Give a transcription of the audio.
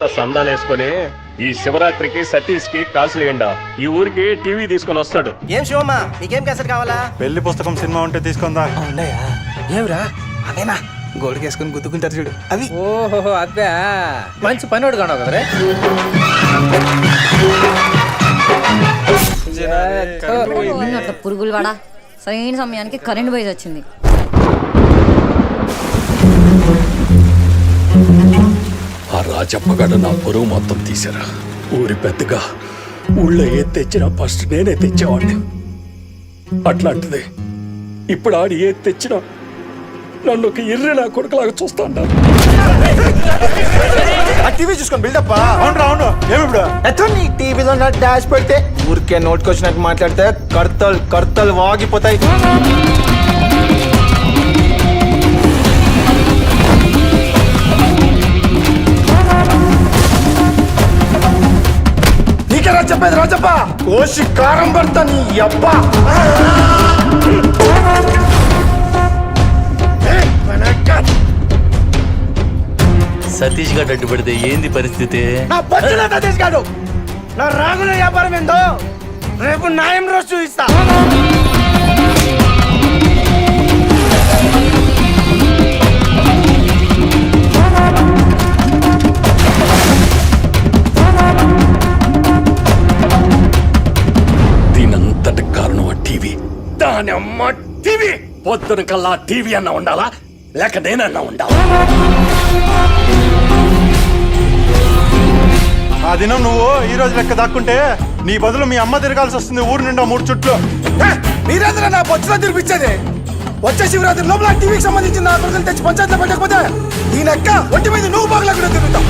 అంతా సందాలేసుకుని ఈ శివరాత్రికి సతీష్ కి కాసులేయండా ఈ ఊరికి టీవీ తీసుకొని వస్తాడు. ఏం శివమ్మా నీకేం క్యాసెట్ కావాలా? పెళ్లి పుస్తకం సినిమా ఉంటే తీసుకుందా. ఉన్నాయా? ఏమిరా అదేనా గోల్డ్ వేసుకుని గుద్దుకుంటారు చూడు అవి. ఓహో అబ్బా మంచి పనివాడు కాను కదరే. అట్లా పురుగులు వాడా సరైన సమయానికి కరెంట్ పోయి వచ్చింది. ఆ రాజప్పగడ నా పొరుగు మొత్తం తీశారా. ఊరి పెద్దగా ఊళ్ళో ఏది తెచ్చినా ఫస్ట్ నేనే తెచ్చేవాడిని. అట్లాంటిది ఇప్పుడు ఆడి ఏది తెచ్చినా నన్ను ఒక ఎర్రి నా కొడుకులాగా చూస్తా ఉంటాను. టీవీ చూసుకొని బిల్డప్. అవును ఎత్తో నీ టీవీలో నా డాష్ పెడితే ఊరికే నోట్కొచ్చినట్టు మాట్లాడితే కర్తలు వాగిపోతాయి. నీకేరా చెప్పేది రాజప్ప? కోసి కారం పడతా నీ అబ్బా. సతీష్ గారు అడ్డు పెడితే ఏంది పరిస్థితి? నా పచ్చిన సతీష్ గారు నా రాగుల వ్యాపారం ఏందో రేపు న్యాయం రోజు చూపిస్తా. దీనంతటి కారణం ఆ టీవీ. దాని అమ్మ టీవీ. పొద్దున కల్లా టీవీ అన్నా ఉండాలా లేక నేనన్నా ఉండాలా? ఆ దినం నువ్వు ఈ రోజు లెక్క దాక్కుంటే నీ బదులు మీ అమ్మ తిరగాల్సి వస్తుంది ఊరు నిండా 3 చుట్లు. మీరేంద్ర నా బొచ్చులో తినిపించేది? వచ్చే శివరాత్రి లోపల టీవీకి సంబంధించిన నా కొడుకులు తెచ్చి పంచాయతీలో పెట్టకపోతే ఈ లెక్క ఒంటి మీద నువ్వు బాగలేకుండా తిరుగుతావు.